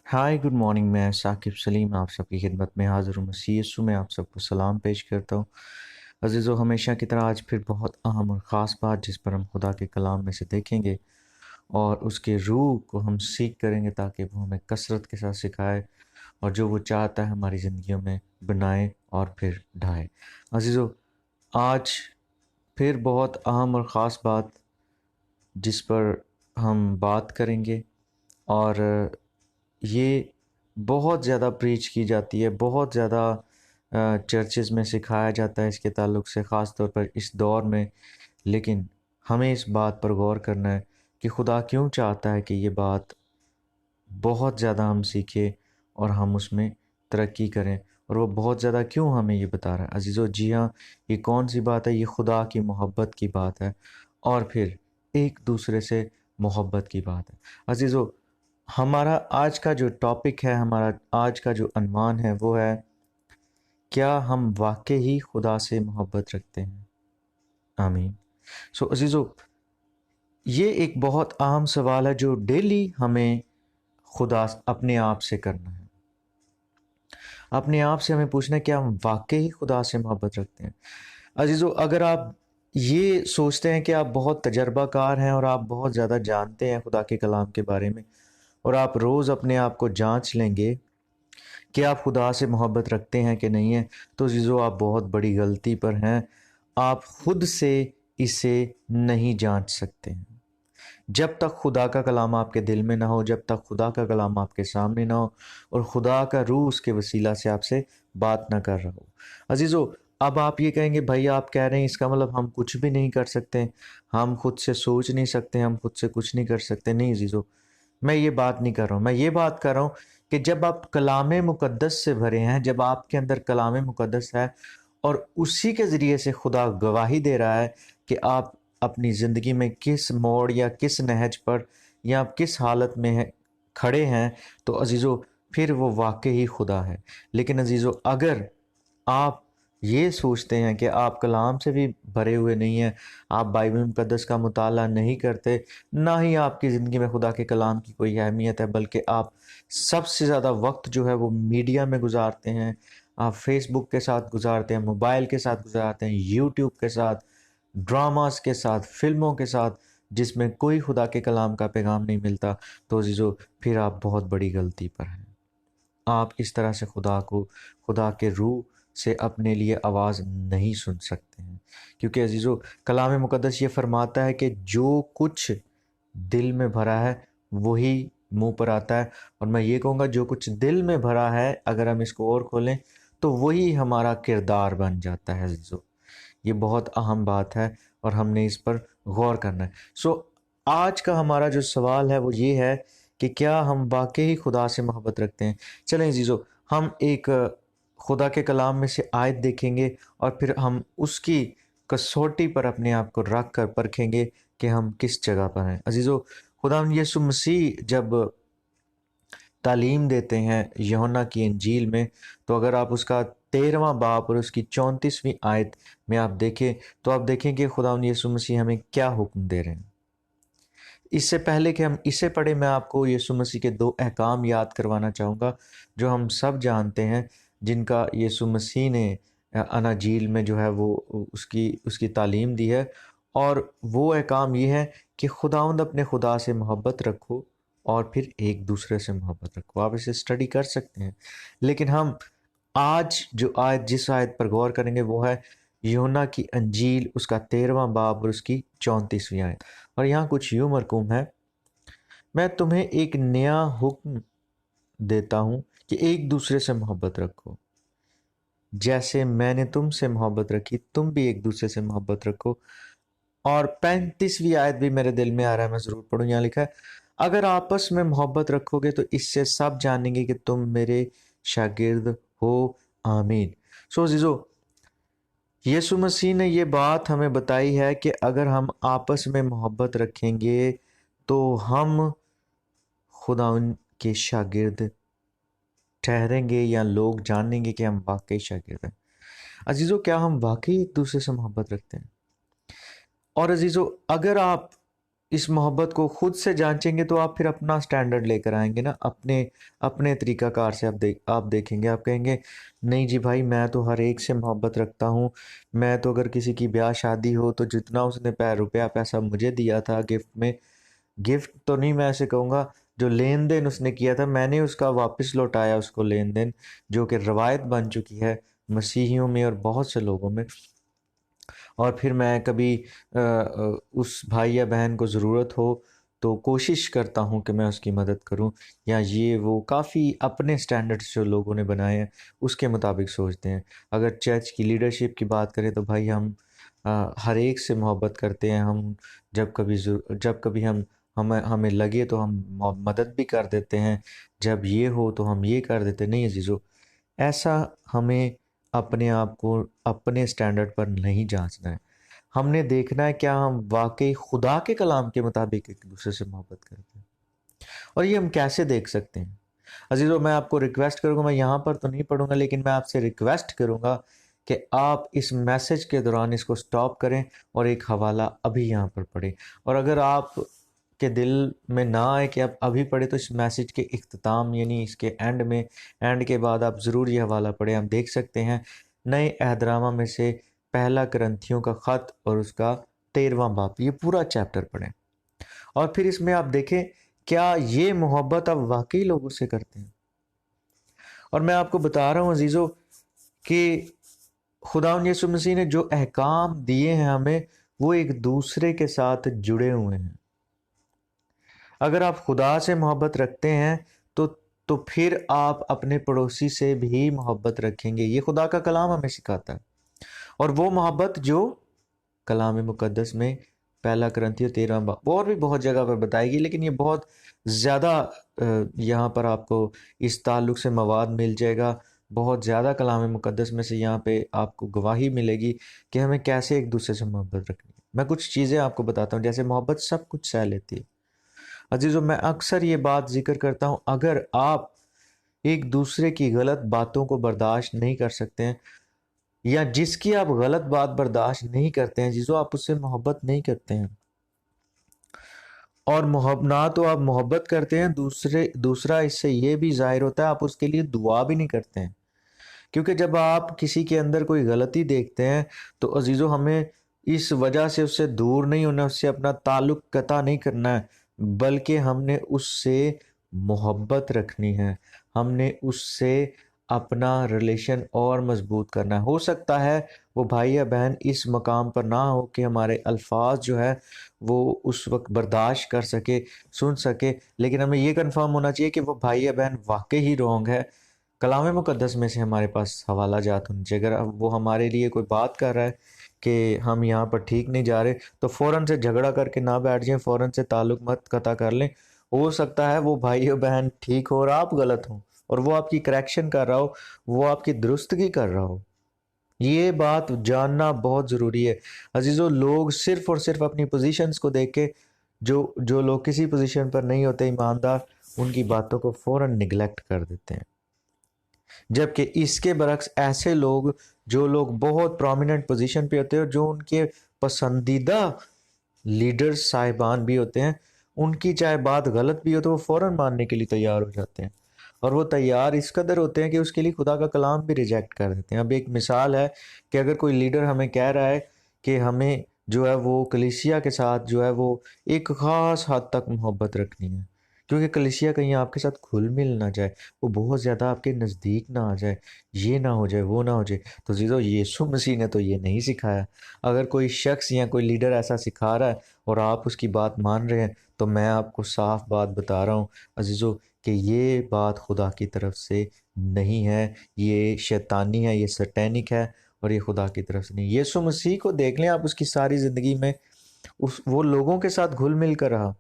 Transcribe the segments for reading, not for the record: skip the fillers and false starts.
Hi good morning. मैं साकिब सलीम आप सबकी खिदमत में हाज़िर हूँ। मसीह यीशु में आप सबको सलाम पेश करता हूँ। अज़ीज़ो, हमेशा की तरह आज फिर बहुत अहम और ख़ास बात जिस पर हम खुदा के कलाम में से देखेंगे और उसके रूह को हम सीख करेंगे ताकि वो हमें कसरत के साथ सिखाए और जो वो चाहता है हमारी ज़िंदगियों में बनाए और फिर ढाए। अज़ीज़ो, आज फिर बहुत अहम और ख़ास बात जिस पर हम बात करेंगे और ये बहुत ज़्यादा प्रीच की जाती है, बहुत ज़्यादा चर्चेज़ में सिखाया जाता है इसके ताल्लुक से, ख़ास तौर पर इस दौर में। लेकिन हमें इस बात पर गौर करना है कि खुदा क्यों चाहता है कि ये बात बहुत ज़्यादा हम सीखें और हम उसमें तरक्की करें, और वो बहुत ज़्यादा क्यों हमें ये बता रहा है। अज़ीज़ो, जी हाँ, ये कौन सी बात है? ये खुदा की मोहब्बत की बात है और फिर एक दूसरे से मोहब्बत की बात है। अज़ीज़ो, हमारा आज का जो टॉपिक है, हमारा आज का जो अनवान है वो है, क्या हम वाकई ही खुदा से मोहब्बत रखते हैं? आमीन। सो अज़ीज़ो, ये एक बहुत अहम सवाल है जो डेली हमें खुदा अपने आप से करना है। अपने आप से हमें पूछना है, क्या हम वाकई ही खुदा से मोहब्बत रखते हैं? अजीज़ों, अगर आप ये सोचते हैं कि आप बहुत तजर्बाकार हैं और आप बहुत ज़्यादा जानते हैं खुदा के कलाम के बारे में, और आप रोज़ अपने आप को जांच लेंगे कि आप खुदा से मोहब्बत रखते हैं कि नहीं है, तो अजीज़ों आप बहुत बड़ी गलती पर हैं। आप खुद से इसे नहीं जांच सकते हैं। जब तक खुदा का कलाम आपके दिल में ना हो, जब तक खुदा का कलाम आपके सामने ना हो और खुदा का रूह उसके वसीला से आपसे बात ना कर रहा हो। अजीज़ों, अब आप ये कहेंगे, भाई आप कह रहे हैं इसका मतलब हम कुछ भी नहीं कर सकते, हम खुद से सोच नहीं सकते, हम खुद से कुछ नहीं कर सकते। नहीं अजीज़ों, मैं ये बात नहीं कर रहा हूँ। मैं ये बात कर रहा हूँ कि जब आप कलाम मुक़द्दस से भरे हैं, जब आपके अंदर कलाम मुक़द्दस है और उसी के ज़रिए से खुदा गवाही दे रहा है कि आप अपनी ज़िंदगी में किस मोड़ या किस नहज पर या आप किस हालत में है खड़े हैं, तो अजीज़ों फिर वो वाकई ही खुदा है। लेकिन अजीज़ों, अगर आप ये सोचते हैं कि आप कलाम से भी भरे हुए नहीं हैं, आप बाइबल मुक़द्दस का मुताला नहीं करते, ना ही आपकी ज़िंदगी में खुदा के कलाम की कोई अहमियत है, बल्कि आप सबसे ज़्यादा वक्त जो है वो मीडिया में गुजारते हैं, आप फेसबुक के साथ गुजारते हैं, मोबाइल के साथ गुजारते हैं, यूट्यूब के साथ, ड्रामास के साथ, फिल्मों के साथ, जिसमें कोई खुदा के कलाम का पैगाम नहीं मिलता, तो अजीज़ों फिर आप बहुत बड़ी गलती पर हैं। आप इस तरह से खुदा के रूह से अपने लिए आवाज़ नहीं सुन सकते हैं, क्योंकि अजीज़ों कलाम मुक़द्दस ये फरमाता है कि जो कुछ दिल में भरा है वही मुंह पर आता है। और मैं ये कहूँगा, जो कुछ दिल में भरा है, अगर हम इसको और खोलें तो वही हमारा किरदार बन जाता है अजीज़ों। ये बहुत अहम बात है और हमने इस पर गौर करना है। सो आज का हमारा जो सवाल है वो ये है कि क्या हम वाकई ही खुदा से मोहब्बत रखते हैं? चलें अजीज़ों, हम एक खुदा के कलाम में से आयत देखेंगे और फिर हम उसकी कसौटी पर अपने आप को रख कर परखेंगे कि हम किस जगह पर हैं। अजीज़ों, खुदा यीशु मसीह जब तालीम देते हैं यूहन्ना की इंजील में, तो अगर आप उसका 13वां बाब और उसकी 34वीं आयत में आप देखें, तो आप देखें कि खुदा यीशु मसीह हमें क्या हुक्म दे रहे हैं। इससे पहले कि हम इसे पढ़े, मैं आपको यीशु मसीह के 2 अहकाम याद करवाना चाहूँगा जो हम सब जानते हैं, जिनका यीशु मसीह ने अनाजील में जो है वो उसकी उसकी तालीम दी है। और वो अहकाम ये है कि खुदावंद अपने खुदा से मोहब्बत रखो और फिर एक दूसरे से मोहब्बत रखो। आप इसे स्टडी कर सकते हैं। लेकिन हम आज जिस आयत पर गौर करेंगे वो है यूहन्ना की अंजील, उसका 13वां बाब और उसकी 34वीं आयत। और यहाँ कुछ यूं मरकूम है, मैं तुम्हें एक नया हुक्म देता हूँ कि एक दूसरे से मोहब्बत रखो। जैसे मैंने तुमसे मोहब्बत रखी, तुम भी एक दूसरे से मोहब्बत रखो। और 35वीं आयत भी मेरे दिल में आ रहा है, मैं ज़रूर पढ़ूँ। यहाँ लिखा है, अगर आपस में मोहब्बत रखोगे तो इससे सब जानेंगे कि तुम मेरे शागिर्द हो। आमीन। सो जीजो, यीशु मसीह ने ये बात हमें बताई है कि अगर हम आपस में मोहब्बत रखेंगे तो हम खुदा के शागिर्द ठहरेंगे, या लोग जानेंगे कि हम वाकई शागिर्द हैं। अजीज़ों, क्या हम वाकई एक दूसरे से मोहब्बत रखते हैं? और अजीज़ों, अगर आप इस मोहब्बत को खुद से जांचेंगे तो आप फिर अपना स्टैंडर्ड लेकर आएंगे ना, अपने अपने तरीका कार से आप देखेंगे, आप कहेंगे नहीं जी भाई मैं तो हर एक से मोहब्बत रखता हूँ। मैं तो अगर किसी की ब्याह शादी हो तो जितना उसने रुपया पैसा मुझे दिया था गिफ्ट में, गिफ्ट तो नहीं मैं ऐसे कहूँगा, जो लेन देन उसने किया था मैंने उसका वापस लौटाया उसको लेन देन, जो कि रवायत बन चुकी है मसीहियों में और बहुत से लोगों में। और फिर मैं कभी उस भाई या बहन को ज़रूरत हो तो कोशिश करता हूँ कि मैं उसकी मदद करूँ, या ये वो काफ़ी अपने स्टैंडर्ड्स जो लोगों ने बनाए हैं उसके मुताबिक सोचते हैं। अगर चर्च की लीडरशिप की बात करें तो भाई हम हर एक से मोहब्बत करते हैं। हम जब कभी हमें लगे तो हम मदद भी कर देते हैं, जब ये हो तो हम ये कर देते नहीं अजीज़ो। ऐसा हमें अपने आप को अपने स्टैंडर्ड पर नहीं जांचना है। हमने देखना है क्या हम वाकई खुदा के कलाम के मुताबिक एक दूसरे से मोहब्बत करते हैं, और ये हम कैसे देख सकते हैं। अजीज़ों मैं आपको रिक्वेस्ट करूंगा, मैं यहाँ पर तो नहीं पढ़ूंगा लेकिन मैं आपसे रिक्वेस्ट करूंगा कि आप इस मैसेज के दौरान इसको स्टॉप करें और एक हवाला अभी यहाँ पर पढ़ें। और अगर आप के दिल में ना आए कि आप अभी पढ़े तो इस मैसेज के इख्तिताम यानी इसके एंड में, एंड के बाद आप ज़रूर ये हवाला पढ़ें। आप देख सकते हैं नए अहदनामा में से पहला करंथियों का ख़त और उसका 13वां बाब, ये पूरा चैप्टर पढ़ें और फिर इसमें आप देखें क्या ये मोहब्बत आप वाकई लोगों से करते हैं। और मैं आपको बता रहा हूँ अजीज़ों कि खुदा यीशु मसीह ने जो अहकाम दिए हैं हमें वो एक दूसरे के साथ जुड़े हुए हैं। अगर आप खुदा से मोहब्बत रखते हैं तो तो फिर आप अपने पड़ोसी से भी मोहब्बत रखेंगे। ये खुदा का कलाम हमें सिखाता है, और वो मोहब्बत जो कलाम मुकद्दस में पहला करंथियों 13 बाब और भी बहुत जगह पर बताएगी, लेकिन ये बहुत ज़्यादा यहाँ पर आपको इस ताल्लुक से मवाद मिल जाएगा। बहुत ज़्यादा कलाम मुकद्दस में से यहाँ पे आपको गवाही मिलेगी कि हमें कैसे एक दूसरे से मोहब्बत रखनी है। मैं कुछ चीज़ें आपको बताता हूँ, जैसे मोहब्बत सब कुछ सह लेती है। अजीज़ों मैं अक्सर ये बात जिक्र करता हूँ, अगर आप एक दूसरे की गलत बातों को बर्दाश्त नहीं कर सकते हैं या जिसकी आप गलत बात बर्दाश्त नहीं करते हैं, जिसको आप उससे मोहब्बत नहीं करते हैं, और ना तो आप मोहब्बत करते हैं, दूसरा इससे ये भी जाहिर होता है आप उसके लिए दुआ भी नहीं करते हैं। क्योंकि जब आप किसी के अंदर कोई गलती देखते हैं तो अजीज़ों हमें इस वजह से उससे दूर नहीं होना, उससे अपना ताल्लुक कता नहीं करना है, बल्कि हमने उससे मोहब्बत रखनी है। हमने उससे अपना रिलेशन और मजबूत करना है। हो सकता है वो भाई या बहन इस मकाम पर ना हो कि हमारे अल्फाज जो है वो उस वक्त बर्दाश्त कर सके, सुन सके, लेकिन हमें ये कंफर्म होना चाहिए कि वो भाई या बहन वाकई ही रॉन्ग है। कलाम मुकद्दस में से हमारे पास हवाला जात होनी चाहिए। अगर वो हमारे लिए कोई बात कर रहा है कि हम यहाँ पर ठीक नहीं जा रहे तो फ़ौरन से झगड़ा करके ना बैठ जाएं, फ़ौरन से ताल्लुक मत कता कर लें। हो सकता है वो भाई और बहन ठीक हो और आप गलत हो, और वो आपकी करेक्शन कर रहा हो, वो आपकी दुरुस्तगी कर रहा हो। ये बात जानना बहुत ज़रूरी है अजीज़ों। लोग सिर्फ़ और सिर्फ अपनी पोजीशंस को देख के, जो जो लोग किसी पोजीशन पर नहीं होते ईमानदार, उनकी बातों को फ़ौरन निगलेक्ट कर देते हैं। जबकि इसके बरक्स ऐसे लोग, जो लोग बहुत प्रोमिनेंट पोजीशन पे होते हैं और जो उनके पसंदीदा लीडर्स साहिबान भी होते हैं, उनकी चाहे बात गलत भी हो तो वो फ़ौरन मानने के लिए तैयार हो जाते हैं, और वो तैयार इस कदर होते हैं कि उसके लिए खुदा का कलाम भी रिजेक्ट कर देते हैं। अब एक मिसाल है कि अगर कोई लीडर हमें कह रहा है कि हमें जो है वो कलीसिया के साथ जो है वो एक ख़ास हद तक मोहब्बत रखनी है, क्योंकि कलीसिया कहीं आपके साथ घुल मिल ना जाए, वो बहुत ज़्यादा आपके नज़दीक ना आ जाए, ये ना हो जाए वो ना हो जाए, तो जीजो यीशु मसीह ने तो ये नहीं सिखाया। अगर कोई शख्स या कोई लीडर ऐसा सिखा रहा है और आप उसकी बात मान रहे हैं तो मैं आपको साफ बात बता रहा हूँ अजीज़ों कि ये बात खुदा की तरफ से नहीं है, ये शैतानी है, ये सटैनिक है, और ये खुदा की तरफ से नहीं। यीशु मसीह को देख लें आप, उसकी सारी ज़िंदगी में वो लोगों के साथ घुल मिल कर रहा।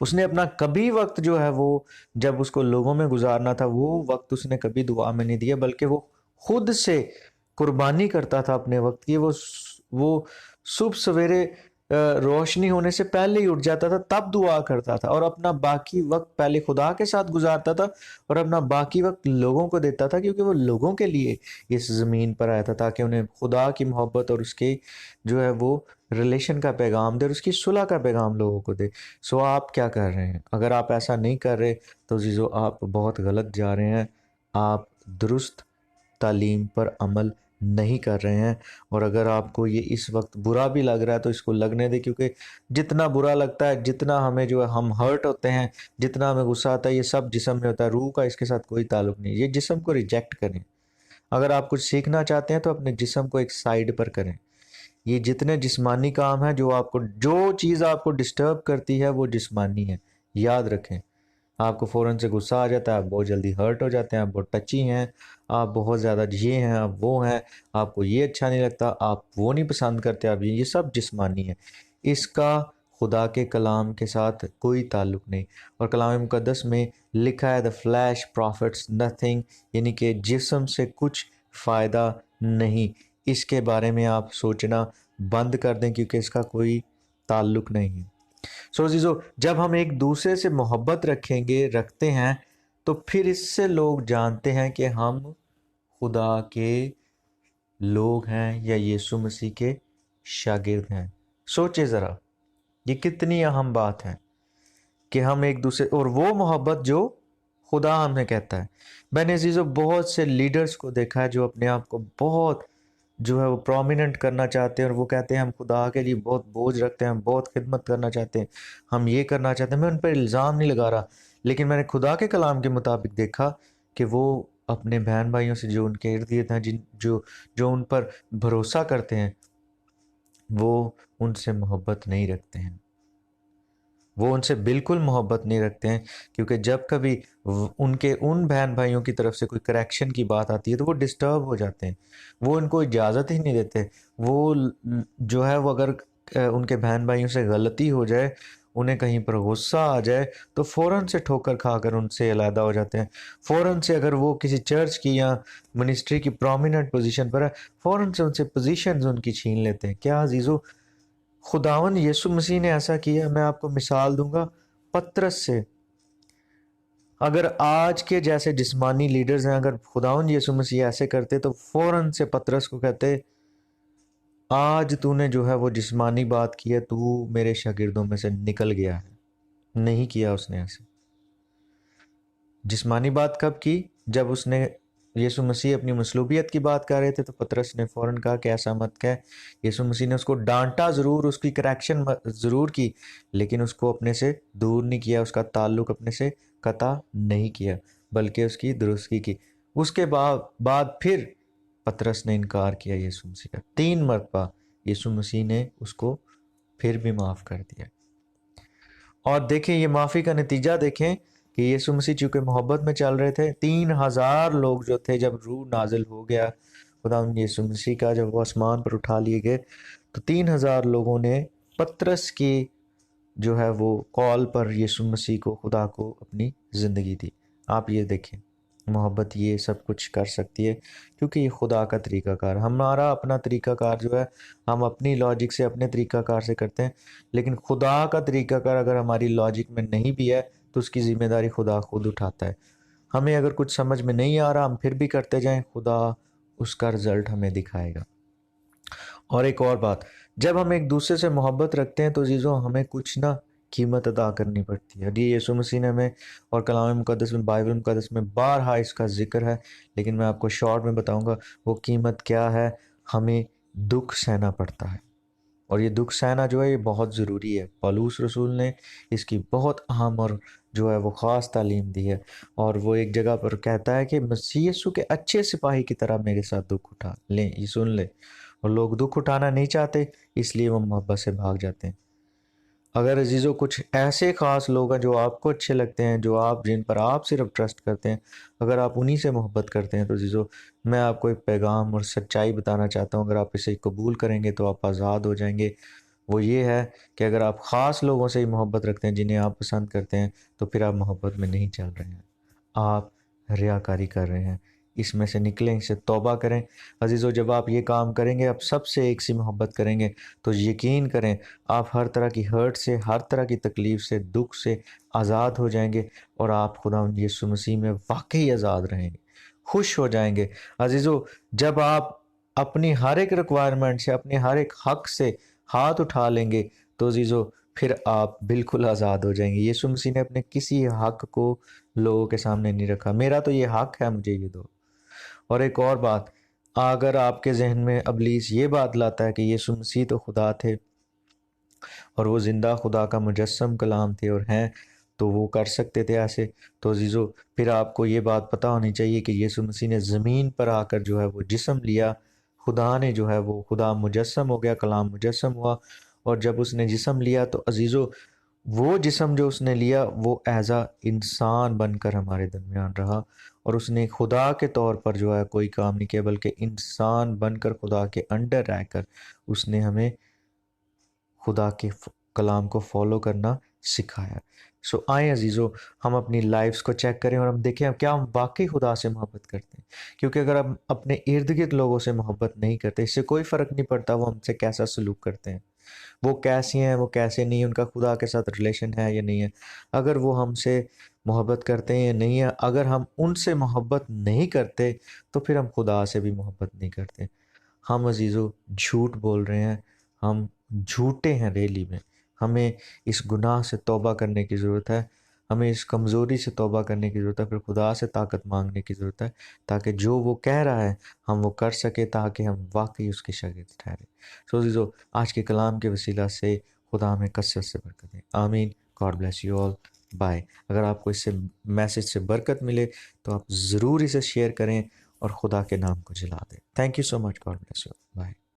उसने अपना कभी वक्त जो है वो, जब उसको लोगों में गुजारना था वो वक्त उसने कभी दुआ में नहीं दिया, बल्कि वो खुद से कुर्बानी करता था अपने वक्त की। वो सुबह सवेरे रोशनी होने से पहले ही उठ जाता था, तब दुआ करता था, और अपना बाकी वक्त पहले खुदा के साथ गुजारता था और अपना बाकी वक्त लोगों को देता था, क्योंकि वो लोगों के लिए इस ज़मीन पर आया था ताकि उन्हें खुदा की मोहब्बत और उसके जो है वो ریلیشن کا پیغام دے اور اس کی صلح کا پیغام لوگوں کو دے. سو آپ کیا کر رہے ہیں؟ اگر آپ ایسا نہیں کر رہے تو عزیزو آپ بہت غلط جا رہے ہیں. آپ درست تعلیم پر عمل نہیں کر رہے ہیں. اور اگر آپ کو یہ اس وقت برا بھی لگ رہا ہے تو اس کو لگنے دے، کیونکہ جتنا برا لگتا ہے، جتنا ہمیں جو ہے ہم ہرٹ ہوتے ہیں، جتنا ہمیں غصہ آتا ہے، یہ سب جسم میں ہوتا ہے. روح کا اس کے ساتھ کوئی تعلق نہیں. یہ جسم کو ریجیکٹ کریں. اگر آپ کچھ سیکھنا چاہتے ہیں تو اپنے جسم کو ایک سائیڈ پر کریں. یہ جتنے جسمانی کام ہیں، جو چیز آپ کو ڈسٹرب کرتی ہے وہ جسمانی ہے. یاد رکھیں. آپ کو فوراً سے غصہ آ جاتا ہے، آپ بہت جلدی ہرٹ ہو جاتے ہیں، آپ بہت ٹچی ہیں، آپ بہت زیادہ یہ ہیں، آپ وہ ہیں، آپ کو یہ اچھا نہیں لگتا، آپ وہ نہیں پسند کرتے، آپ یہ سب جسمانی ہے. اس کا خدا کے کلام کے ساتھ کوئی تعلق نہیں. اور کلام مقدس میں لکھا ہے the flesh profits nothing، یعنی کہ جسم سے کچھ فائدہ نہیں. اس کے بارے میں آپ سوچنا بند کر دیں، کیونکہ اس کا کوئی تعلق نہیں ہے. سو عزیزو، جب ہم ایک دوسرے سے محبت رکھتے ہیں تو پھر اس سے لوگ جانتے ہیں کہ ہم خدا کے لوگ ہیں یا یسوع مسیح کے شاگرد ہیں. سوچے ذرا، یہ کتنی اہم بات ہے کہ ہم ایک دوسرے، اور وہ محبت جو خدا ہمیں کہتا ہے. میں نے عزیزو بہت سے لیڈرز کو دیکھا ہے جو اپنے آپ کو بہت جو ہے وہ پرومیننٹ کرنا چاہتے ہیں، اور وہ کہتے ہیں ہم خدا کے لیے بہت بوجھ رکھتے ہیں، ہم بہت خدمت کرنا چاہتے ہیں، ہم یہ کرنا چاہتے ہیں. میں ان پر الزام نہیں لگا رہا، لیکن میں نے خدا کے کلام کے مطابق دیکھا کہ وہ اپنے بہن بھائیوں سے جو ان کے ارد گرد ہیں، جو ان پر بھروسہ کرتے ہیں، وہ ان سے محبت نہیں رکھتے ہیں. وہ ان سے بالکل محبت نہیں رکھتے ہیں، کیونکہ جب کبھی ان بہن بھائیوں کی طرف سے کوئی کریکشن کی بات آتی ہے تو وہ ڈسٹرب ہو جاتے ہیں. وہ ان کو اجازت ہی نہیں دیتے. وہ جو ہے وہ اگر ان کے بہن بھائیوں سے غلطی ہو جائے، انہیں کہیں پر غصہ آ جائے تو فوراً سے ٹھوکر کھا کر ان سے علیحدہ ہو جاتے ہیں. فوراً سے اگر وہ کسی چرچ کی یا منسٹری کی پرومیننٹ پوزیشن پر ہے، فوراً سے ان سے پوزیشنز ان کی چھین لیتے ہیں. کیا عزیزو، خداون یسوع مسیح نے ایسا کیا؟ میں آپ کو مثال دوں گا پترس سے. اگر آج کے جیسے جسمانی لیڈرز ہیں، اگر خداون یسوع مسیح ایسے کرتے تو فوراً سے پترس کو کہتے آج تو نے جو ہے وہ جسمانی بات کی ہے، تو میرے شاگردوں میں سے نکل گیا ہے. نہیں کیا اس نے ایسے. جسمانی بات کب کی؟ جب اس نے یسوع مسیح اپنی مصلوبیت کی بات کر رہے تھے تو پترس نے فوراً کہا کہ ایسا مت کہہ. یسوع مسیح نے اس کو ڈانٹا ضرور، اس کی کریکشن ضرور کی، لیکن اس کو اپنے سے دور نہیں کیا، اس کا تعلق اپنے سے قطع نہیں کیا، بلکہ اس کی درستگی کی. اس کے بعد پھر پترس نے انکار کیا یسوع مسیح کا 3 مرتبہ. یسوع مسیح نے اس کو پھر بھی معاف کر دیا. اور دیکھیں یہ معافی کا نتیجہ دیکھیں کہ یسوع مسیح چونکہ محبت میں چل رہے تھے، 3000 لوگ جو تھے، جب روح نازل ہو گیا خدا یسوع مسیح کا، جب وہ آسمان پر اٹھا لیے گئے تو 3000 لوگوں نے پترس کی جو ہے وہ کال پر یسوع مسیح کو، خدا کو اپنی زندگی دی. آپ یہ دیکھیں محبت یہ سب کچھ کر سکتی ہے، کیونکہ یہ خدا کا طریقہ کار. ہمارا اپنا طریقہ کار جو ہے ہم اپنی لاجک سے، اپنے طریقہ کار سے کرتے ہیں، لیکن خدا کا طریقہ کار اگر ہماری لاجک میں نہیں بھی ہے تو اس کی ذمہ داری خدا خود اٹھاتا ہے. ہمیں اگر کچھ سمجھ میں نہیں آ رہا، ہم پھر بھی کرتے جائیں، خدا اس کا رزلٹ ہمیں دکھائے گا. اور ایک اور بات، جب ہم ایک دوسرے سے محبت رکھتے ہیں تو عزیزوں ہمیں کچھ نہ قیمت ادا کرنی پڑتی ہے. یہ یسوع مسیح نے ہمیں، اور کلام مقدس میں، بائبل مقدس میں بارہا اس کا ذکر ہے، لیکن میں آپ کو شارٹ میں بتاؤں گا وہ قیمت کیا ہے. ہمیں دکھ سہنا پڑتا ہے، اور یہ دکھ سہنا جو ہے یہ بہت ضروری ہے. پولوس رسول نے اس کی بہت اہم اور جو ہے وہ خاص تعلیم دی ہے، اور وہ ایک جگہ پر کہتا ہے کہ مسیح یسوع کے اچھے سپاہی کی طرح میرے ساتھ دکھ اٹھا لیں. یہ سن لیں. اور لوگ دکھ اٹھانا نہیں چاہتے، اس لیے وہ محبت سے بھاگ جاتے ہیں. اگر عزیزو کچھ ایسے خاص لوگ ہیں جو آپ کو اچھے لگتے ہیں، جن پر آپ صرف ٹرسٹ کرتے ہیں، اگر آپ انہی سے محبت کرتے ہیں تو عزیزو میں آپ کو ایک پیغام اور سچائی بتانا چاہتا ہوں. اگر آپ اسے قبول کریں گے تو آپ آزاد ہو جائیں گے. وہ یہ ہے کہ اگر آپ خاص لوگوں سے ہی محبت رکھتے ہیں جنہیں آپ پسند کرتے ہیں تو پھر آپ محبت میں نہیں چل رہے ہیں، آپ ریاکاری کر رہے ہیں. اس میں سے نکلیں، اس سے توبہ کریں. عزیزو جب آپ یہ کام کریں گے، آپ سب سے ایک سی محبت کریں گے، تو یقین کریں آپ ہر طرح کی ہرٹ سے، ہر طرح کی تکلیف سے، دکھ سے آزاد ہو جائیں گے، اور آپ خدا یسوع مسیح میں واقعی آزاد رہیں گے، خوش ہو جائیں گے. عزیزو جب آپ اپنی ہر ایک ریکوائرمنٹ سے، اپنے ہر ایک حق سے، ہاتھ اٹھا لیں گے تو عزیزو پھر آپ بالکل آزاد ہو جائیں گے۔ یسوع مسیح نے اپنے کسی حق کو لوگوں کے سامنے نہیں رکھا، میرا تو یہ حق ہے، مجھے یہ دو۔ اور ایک اور بات، اگر آپ کے ذہن میں ابلیس یہ بات لاتا ہے کہ یسوع مسیح تو خدا تھے اور وہ زندہ خدا کا مجسم کلام تھے اور ہیں، تو وہ کر سکتے تھے ایسے، تو عزیزو پھر آپ کو یہ بات پتہ ہونی چاہیے کہ یسوع مسیح نے زمین پر آ کر جو ہے وہ جسم لیا، خدا نے جو ہے وہ خدا مجسم ہو گیا، کلام مجسم ہوا، اور جب اس نے جسم لیا تو عزیزو وہ جسم جو اس نے لیا وہ ایز اے انسان بن کر ہمارے درمیان رہا، اور اس نے خدا کے طور پر جو ہے کوئی کام نہیں کیا، بلکہ انسان بن کر خدا کے انڈر رہ کر اس نے ہمیں خدا کے کلام کو فالو کرنا سکھایا۔ سو آئیں عزیزو ہم اپنی لائفز کو چیک کریں اور ہم دیکھیں کیا ہم واقعی خدا سے محبت کرتے ہیں، کیونکہ اگر ہم اپنے ارد گرد لوگوں سے محبت نہیں کرتے، اس سے کوئی فرق نہیں پڑتا وہ ہم سے کیسا سلوک کرتے ہیں، وہ کیسی ہیں، وہ کیسے نہیں، ان کا خدا کے ساتھ ریلیشن ہے یا نہیں ہے، اگر وہ ہم سے محبت کرتے ہیں یا نہیں ہے، اگر ہم ان سے محبت نہیں کرتے تو پھر ہم خدا سے بھی محبت نہیں کرتے۔ ہم عزیزو جھوٹ بول رہے ہیں، ہم جھوٹے ہیں ریلی میں، ہمیں اس گناہ سے توبہ کرنے کی ضرورت ہے، ہمیں اس کمزوری سے توبہ کرنے کی ضرورت ہے، پھر خدا سے طاقت مانگنے کی ضرورت ہے تاکہ جو وہ کہہ رہا ہے ہم وہ کر سکے، تاکہ ہم واقعی اس کے شاگرد ٹھہرے۔ سو عزیزو آج کے کلام کے وسیلہ سے خدا ہمیں کثرت سے برکت دے، آمین۔ God bless you all, bye. اگر آپ کو اس سے میسج سے برکت ملے تو آپ ضرور اسے شیئر کریں اور خدا کے نام کو جلا دیں۔ Thank you so much, God bless you, bye.